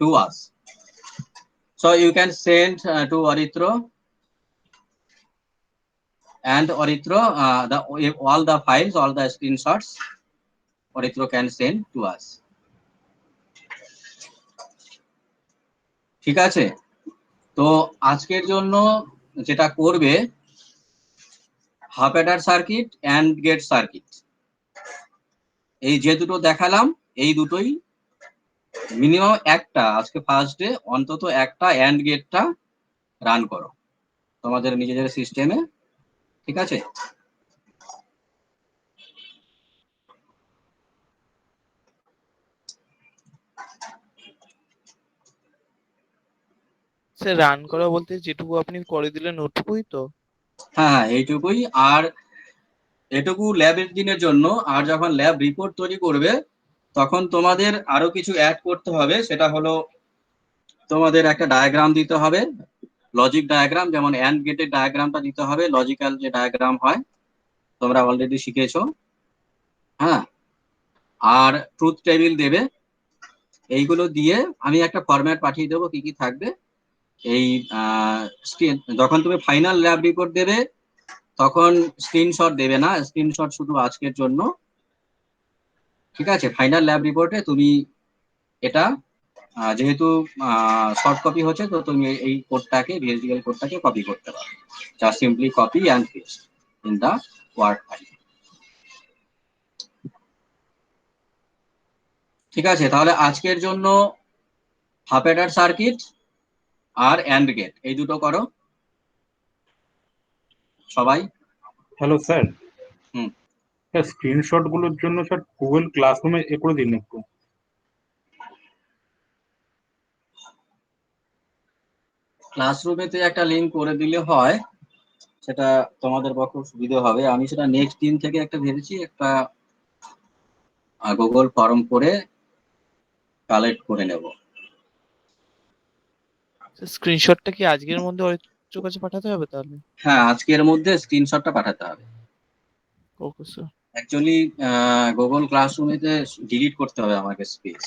to us. So you can send to Orithro and Orithro all the files, all the screenshots Orithro can send to us. ঠিক আছে, তো আজকের জন্য যেটা করবে half adder circuit and gate circuit, এই যে দুটো দেখালাম এই দুটোই মিনিমাম একটা আজকে ফার্স্ট ডে অন্তত একটা অ্যান্ড গেটটা রান করো তোমাদের নিজেদের সিস্টেমে। ঠিক আছে, স্যার রান করা বলতে যেটুকু আপনি করে দিলেন ওটুকুই তো? হ্যাঁ এইটুকুই। আর এটুকু ল্যাবের দিনের জন্য। আর যখন ল্যাব রিপোর্ট তৈরি করবে তখন তোমাদের আরো কিছু অ্যাড করতে হবে, সেটা হলো তোমাদের একটা ডায়াগ্রাম দিতে হবে, লজিক ডায়াগ্রাম, যেমন অ্যান্ড গেটের ডায়াগ্রামটা দিতে হবে, লজিক্যাল যে ডায়াগ্রাম হয় তোমরা অলরেডি শিখেছো। হ্যাঁ, আর ট্রুথ টেবিল দেবে। এইগুলো দিয়ে আমি একটা ফরম্যাট পাঠিয়ে দেবো কি কি থাকবে। এই যখন তুমি ফাইনাল ল্যাব রিপোর্ট দেবে তখন স্ক্রিনশট দেবে না, স্ক্রিনশট শুধু আজকের জন্য। ঠিক আছে, ফাইনাল ল্যাব রিপোর্টে তুমি এটা যেহেতু শর্ট কপি হচ্ছে তো তুমি এই কোডটাকে ভিএসডিএল কোডটাকে কপি করতে পারো, just simply copy and paste in the word file. ঠিক আছে, তাহলে আজকের জন্য হাফ অ্যাডার সার্কিট আর অ্যান্ড গেট এই দুটো করো সবাই। Hello sir. Hmm, sir screenshot গুলোর জন্য স্যার গুগল ক্লাসরুমে এ করে দিন একটু। ক্লাসরুমেতে একটা লিঙ্ক করে দিলে হয়, সেটা তোমাদের পক্ষে সুবিধা হবে। আমি সেটা নেক্সট দিন থেকে একটা ভেবেছি, একটা গুগল ফর্ম করে কালেক্ট করে নেব। স্ক্রিনশটটা কি আজকের মধ্যে ওর কাছে পাঠাতে হবে তাহলে? হ্যাঁ, আজকের মধ্যে স্ক্রিনশটটা পাঠাতে হবে। Okay sir. অ্যাকচুয়ালি গুগল ক্লাসরুমেতে ডিলিট করতে হবে আমাকে স্পেস,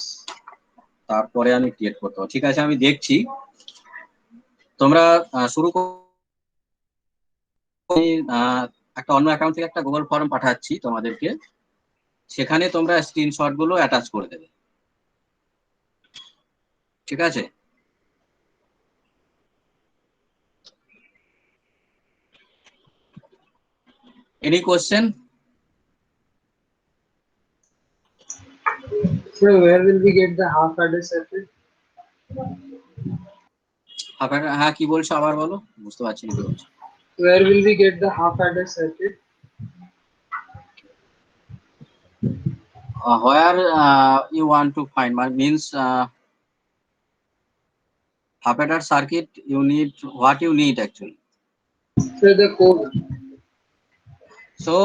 তারপরে আমি ক্রিয়েট করতে হবে। ঠিক আছে, আমি দেখছি। তোমরা শুরু একটা অন্য অ্যাকাউন্ট থেকে একটা গুগল ফর্ম পাঠাচ্ছি তোমাদেরকে, সেখানে তোমরা স্ক্রিনশট গুলো অ্যাটাচ করে দেবে। ঠিক আছে, any question? So where will we get the half adder circuit? Half Eder, হ্যাঁ কি বলছো আবার বলো, বুঝতে পারছি না কি বলছো। Where will we get the half adder circuit? Where you want to find means half adder circuit, you need what you need actually. So the code. So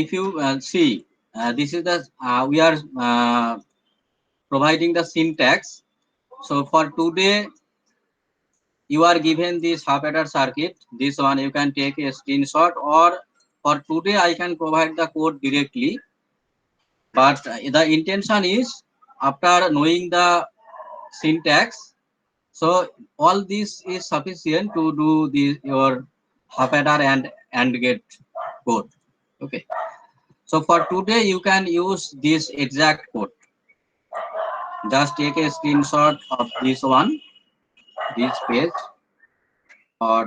if you see, this is the we are providing the syntax. So for today you are given this half adder circuit, this one you can take a screenshot, or for today I can provide the code directly, but the intention is after knowing the syntax, so all this is sufficient to do this your half adder and get code. Okay, so for today you can use this exact code. Just take a screenshot of this one, this page, or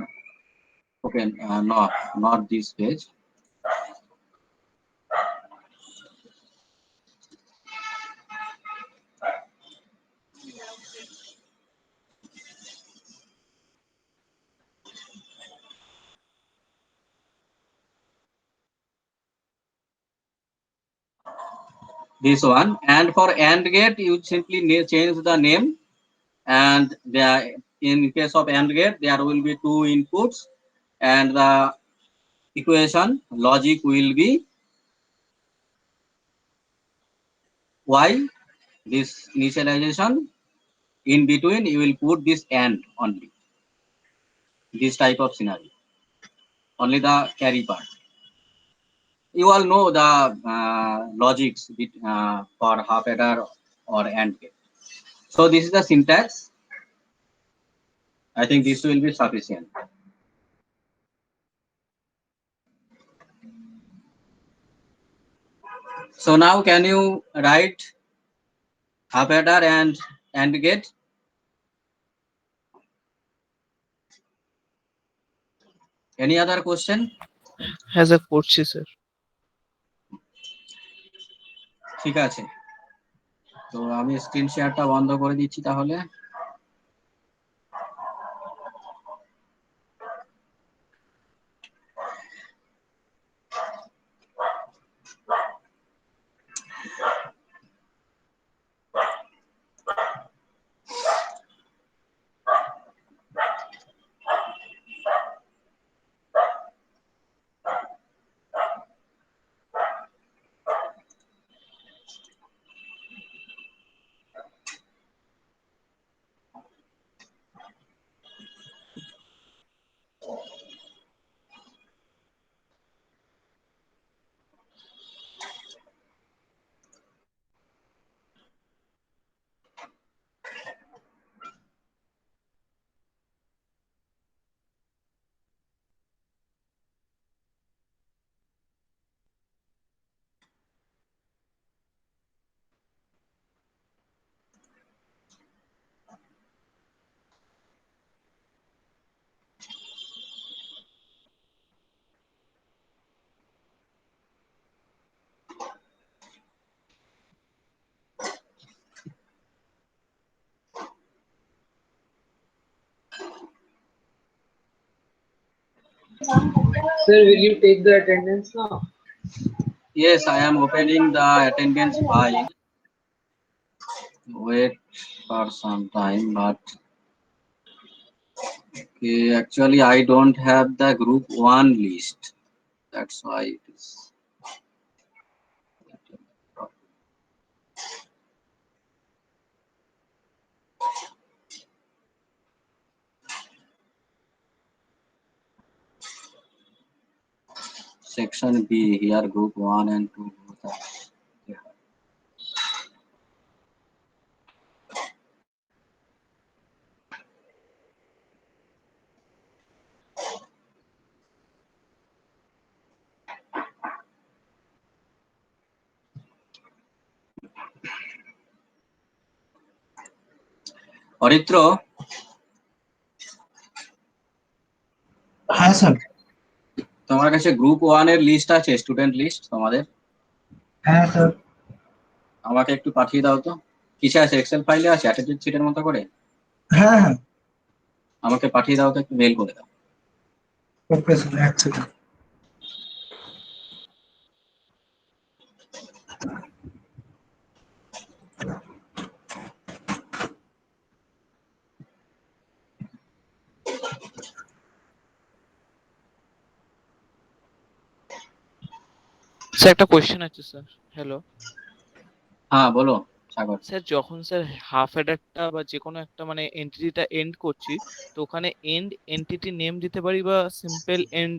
okay, no, not this page. This one, and for AND gate you simply change the name, and there in case of AND gate there will be two inputs, and the equation logic will be y, this initialization, in between you will put this AND only, this type of scenario, only the carry part. You all know the logics for half adder or AND gate. So this is the syntax. I think this will be sufficient. So now can you write half adder and AND gate? Any other question? হ্যাঁ sir করছি sir. ঠিক আছে, তো আমি screen শেয়ারটা বন্ধ করে দিচ্ছি তাহলে। Sir, will you take the attendance now? Yes, I am opening the attendance file. Wait for some time, but okay, actually I don't have the group 1 list. That's why it is. Section B, here group 1 and 2 both are there. Aritra, হ্যাঁ sir. তোমার কাছে group 1 এর list আছে, student list তোমাদের? হ্যাঁ sir. আমাকে একটু পাঠিয়ে দাও তো, কি কিসে আছে, এক্সেল ফাইলে আছে অ্যাটাচমেন্ট শিটের মতো করে? হ্যাঁ হ্যাঁ, আমাকে পাঠিয়ে দাও তো, একটু মেল করে দাও। ওকে স্যার, এক সেকেন্ড। স্যার একটা কোয়েশ্চেন আছে স্যার। হ্যালো হ্যাঁ বলো সাগর। স্যার, যখন স্যার হাফ হেডারটা বা যে কোনো একটা মানে এন্টিটিটা এন্ড করছি, তো ওখানে এন্ড এন্টিটি নেম দিতে পারি বা সিম্পল এন্ড